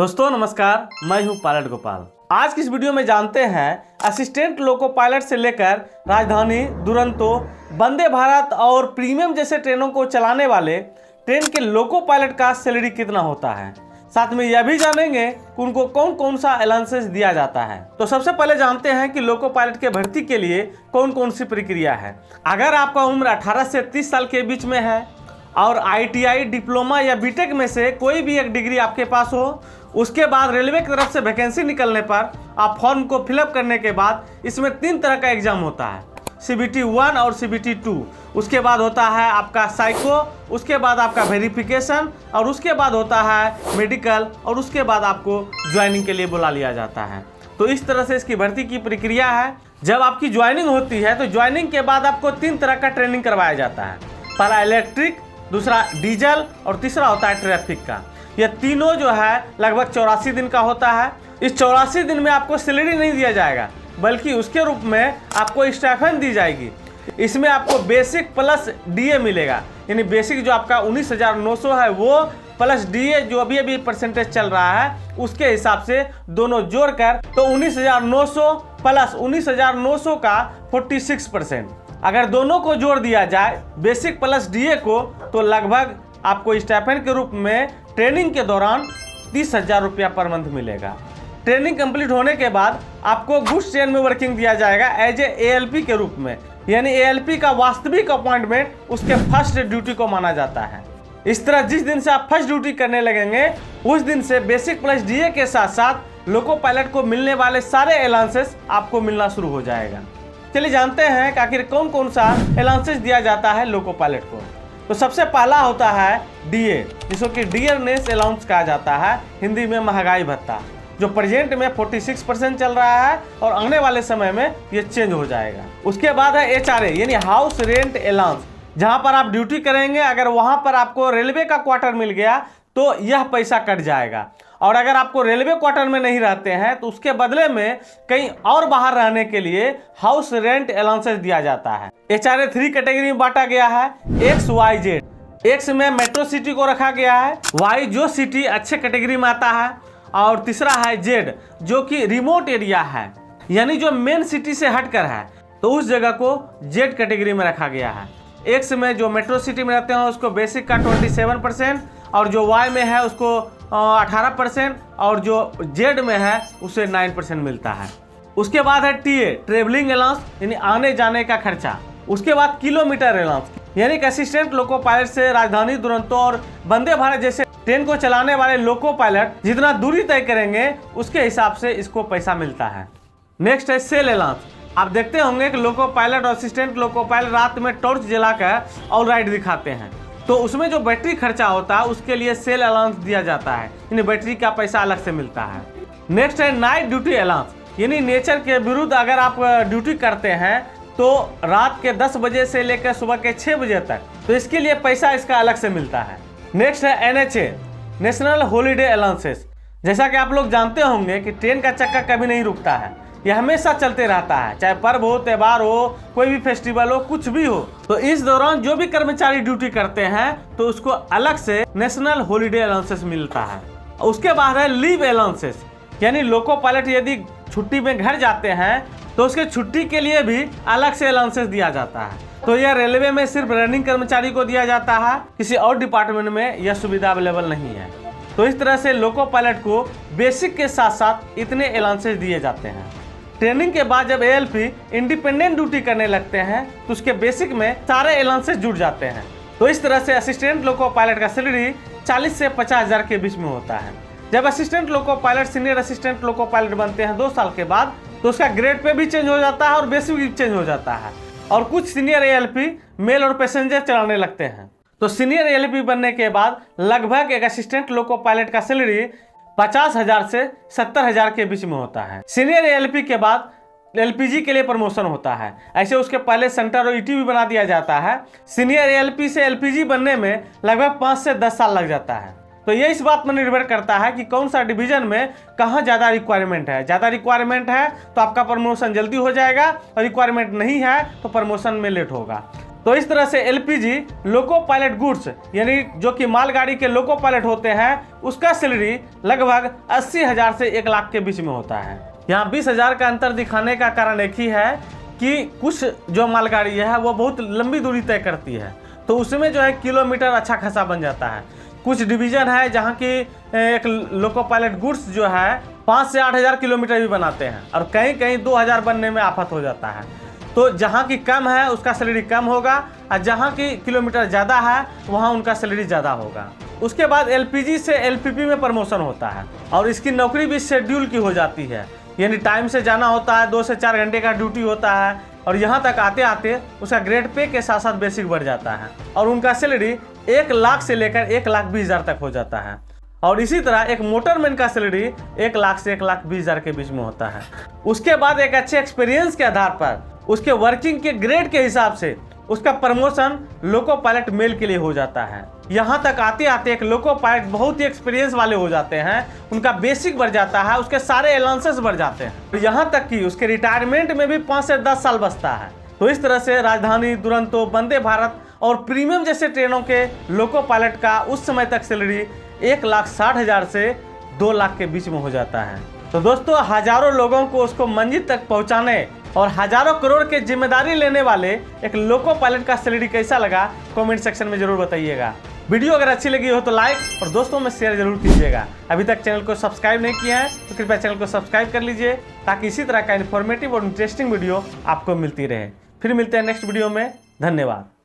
दोस्तों नमस्कार, मैं हूं पायलट गोपाल। आज की इस वीडियो में जानते हैं असिस्टेंट लोको पायलट से लेकर राजधानी, दुरंतो, वंदे भारत और प्रीमियम जैसे ट्रेनों को चलाने वाले ट्रेन के लोको पायलट का सैलरी कितना होता है। साथ में यह भी जानेंगे कि उनको कौन कौन सा अलाउंसेस दिया जाता है। तो सबसे पहले जानते हैं कि लोको पायलट के भर्ती के लिए कौन कौन सी प्रक्रिया है। अगर आपका उम्र 18 से 30 साल के बीच में है और ITI, डिप्लोमा या बीटेक में से कोई भी एक डिग्री आपके पास हो, उसके बाद रेलवे की तरफ से वैकेंसी निकलने पर आप फॉर्म को फिलअप करने के बाद इसमें 3 तरह का एग्जाम होता है, CBT 1 और CBT 2। उसके बाद होता है आपका साइको, उसके बाद आपका वेरिफिकेशन और उसके बाद होता है मेडिकल और उसके बाद आपको ज्वाइनिंग के लिए बुला लिया जाता है। तो इस तरह से इसकी भर्ती की प्रक्रिया है। जब आपकी ज्वाइनिंग होती है तो ज्वाइनिंग के बाद आपको 3 तरह का ट्रेनिंग करवाया जाता है। पहला इलेक्ट्रिक, दूसरा डीजल और तीसरा होता है ट्रैफिक का। यह तीनों जो है लगभग 84 दिन का होता है। इस 84 दिन में आपको सैलरी नहीं दिया जाएगा, बल्कि उसके रूप में आपको स्टाइपेंड दी जाएगी। इसमें आपको बेसिक प्लस DA मिलेगा, यानी बेसिक जो आपका 19,900 है वो प्लस DA जो अभी परसेंटेज चल रहा है उसके हिसाब से दोनों जोड़कर तो 19,900 प्लस 19,900 का 46%। अगर दोनों को जोड़ दिया जाए बेसिक प्लस DA को तो लगभग आपको स्टाइपेंड के रूप में ट्रेनिंग के दौरान 30,000 रुपया पर मंथ मिलेगा। ट्रेनिंग कंप्लीट होने के बाद आपको गुड्स ट्रेन में वर्किंग दिया जाएगा एज ए ALP के रूप में, यानी ALP का वास्तविक अपॉइंटमेंट उसके फर्स्ट ड्यूटी को माना जाता है। इस तरह जिस दिन से आप फर्स्ट ड्यूटी करने लगेंगे उस दिन से बेसिक प्लस DA के साथ साथ लोको पायलट को मिलने वाले सारे अलाउंसेस आपको मिलना शुरू हो जाएगा। चलिए जानते हैं कि आखिर कौन कौन सा अलाउंसेस दिया जाता है लोको पायलट को। तो सबसे पहला होता है DA, जिसको कि डियरनेस अलाउंस कहा जाता है, हिंदी में महंगाई भत्ता, जो प्रेजेंट में 46% चल रहा है और आने वाले समय में ये चेंज हो जाएगा। उसके बाद है HRA यानी हाउस रेंट अलाउंस। जहां पर आप ड्यूटी करेंगे अगर वहां पर आपको रेलवे का क्वार्टर मिल गया तो यह पैसा कट जाएगा, और अगर आपको रेलवे क्वार्टर में नहीं रहते हैं तो उसके बदले में कहीं और बाहर रहने के लिए हाउस रेंट अलाउंसेस दिया जाता है। HRA 3 कैटेगरी में बांटा गया है, X, Y, Z। X में मेट्रो सिटी को रखा गया है, Y जो सिटी अच्छे कैटेगरी में आता है, और तीसरा है Z जो कि रिमोट एरिया है, यानी जो मेन सिटी से हटकर है, तो उस जगह को Z कैटेगरी में रखा गया है। X में जो मेट्रो सिटी में रहते हैं उसको बेसिक का 27% और जो Y में है उसको 18% और जो Z में है उसे 9% मिलता है। उसके बाद है TA ट्रेवलिंग अलाउंस यानी आने जाने का खर्चा। उसके बाद किलोमीटर अलाउंस यानी कि असिस्टेंट लोको पायलट से राजधानी, दुरंतो और वंदे भारत जैसे ट्रेन को चलाने वाले लोको पायलट जितना दूरी तय करेंगे उसके हिसाब से इसको पैसा मिलता है। नेक्स्ट है सेल अलाउंस। आप देखते होंगे कि लोको पायलट और असिस्टेंट लोको पायलट रात में टॉर्च जलाकर ऑल राइड दिखाते हैं, तो उसमें जो बैटरी खर्चा होता है उसके लिए सेल अलाउंस दिया जाता है, यानी बैटरी का पैसा अलग से मिलता है। नेक्स्ट है नाइट ड्यूटी अलाउंस, यानी नेचर के विरुद्ध अगर आप ड्यूटी करते हैं तो रात के 10 बजे से लेकर सुबह के 6 बजे तक, तो इसके लिए पैसा इसका अलग से मिलता है। नेक्स्ट है NHA नेशनल हॉलीडे अलाउंसेस। जैसा कि आप लोग जानते होंगे कि ट्रेन का चक्का कभी नहीं रुकता है, यह हमेशा चलते रहता है, चाहे पर्व हो, त्यौहार हो, कोई भी फेस्टिवल हो, कुछ भी हो। तो इस दौरान जो भी कर्मचारी ड्यूटी करते हैं तो उसको अलग से नेशनल हॉलीडे अलाउंसेस मिलता है। उसके बाद है लीव अलाउंसेस, यानी लोको पायलट यदि छुट्टी में घर जाते हैं तो उसके छुट्टी के लिए भी अलग से अलाउंसेस दिया जाता है। तो यह रेलवे में सिर्फ रनिंग कर्मचारी को दिया जाता है, किसी और डिपार्टमेंट में यह सुविधा अवेलेबल नहीं है। तो इस तरह से लोको पायलट को बेसिक के साथ साथ इतने अलाउंसेस दिए जाते हैं। ट्रेनिंग के बाद जब ALP इंडिपेंडेंट ड्यूटी करने लगते हैं तो उसके बेसिक में सारे अलाउंसेस जुड़ जाते हैं। तो इस तरह से असिस्टेंट लोको पायलट का सैलरी 40 से 50,000 के बीच में होता है। जब assistant loco pilot senior assistant loco pilot बनते हैं 2 साल के बाद तो उसका ग्रेड पे भी चेंज हो जाता है और बेसिक भी चेंज हो जाता है, और कुछ सीनियर ALP मेल और पैसेंजर चलाने लगते हैं। तो सीनियर ALP बनने के बाद लगभग एक असिस्टेंट लोको पायलट का सैलरी 50,000 से 70,000 के बीच में होता है। सीनियर ALP के बाद LPG के लिए प्रमोशन होता है। ऐसे उसके पहले सेंटर और ET भी बना दिया जाता है। सीनियर ALP से LPG बनने में लगभग 5 से 10 साल लग जाता है। तो ये इस बात पर निर्भर करता है कि कौन सा डिवीजन में कहाँ ज़्यादा रिक्वायरमेंट है। ज़्यादा रिक्वायरमेंट है तो आपका प्रमोशन जल्दी हो जाएगा, और रिक्वायरमेंट नहीं है तो प्रमोशन में लेट होगा। तो इस तरह से एलपीजी लोको पायलट गुड्स यानी जो कि मालगाड़ी के लोको पायलट होते हैं उसका सैलरी लगभग 80,000 से 1 लाख के बीच में होता है। यहाँ 20,000 का अंतर दिखाने का कारण एक ही है कि कुछ जो मालगाड़ी है वो बहुत लंबी दूरी तय करती है, तो उसमें जो है किलोमीटर अच्छा खासा बन जाता है। कुछ डिवीज़न है जहाँ की एक लोको पायलट गुड्स जो है 5 से 8,000 किलोमीटर भी बनाते हैं और कहीं कहीं 2,000 बनने में आफत हो जाता है। तो जहाँ की कम है उसका सैलरी कम होगा और जहाँ की किलोमीटर ज़्यादा है वहाँ उनका सैलरी ज़्यादा होगा। उसके बाद एलपीजी से एलपीपी में प्रमोशन होता है और इसकी नौकरी भी शेड्यूल की हो जाती है, यानी टाइम से जाना होता है, 2 से 4 घंटे का ड्यूटी होता है और यहाँ तक आते आते उसका ग्रेड पे के साथ साथ बेसिक बढ़ जाता है और उनका सैलरी 1 लाख से लेकर 1,20,000 तक हो जाता है। और इसी तरह एक मोटरमैन का सैलरी 1 लाख से 1,20,000 के बीच में होता है। उसके बाद एक अच्छे एक्सपीरियंस के आधार पर उसके वर्किंग के ग्रेड के हिसाब से उसका प्रमोशन लोको पायलट मेल के लिए हो जाता है। यहाँ तक आते आते एक लोको पायलट बहुत ही एक्सपीरियंस वाले हो जाते हैं, उनका बेसिक बढ़ जाता है, उसके सारे अलाउंसेस बढ़ जाते हैं, यहाँ तक कि उसके रिटायरमेंट में भी 5 से 10 साल बचता है। तो इस तरह से राजधानी, दुरंतो, वंदे भारत और प्रीमियम जैसे ट्रेनों के लोको पायलट का उस समय तक सैलरी 1,60,000 से 2 लाख के बीच में हो जाता है। तो दोस्तों, हजारों लोगों को उसको मंजिल तक पहुंचाने और हजारों करोड़ की जिम्मेदारी लेने वाले एक लोको पायलट का सैलरी कैसा लगा कमेंट सेक्शन में जरूर बताइएगा। वीडियो अगर अच्छी लगी हो तो लाइक और दोस्तों में शेयर जरूर कीजिएगा। अभी तक चैनल को सब्सक्राइब नहीं किया है तो कृपया चैनल को सब्सक्राइब कर लीजिए ताकि इसी तरह का इन्फॉर्मेटिव और इंटरेस्टिंग वीडियो आपको मिलती रहे। फिर मिलते हैं नेक्स्ट वीडियो में। धन्यवाद।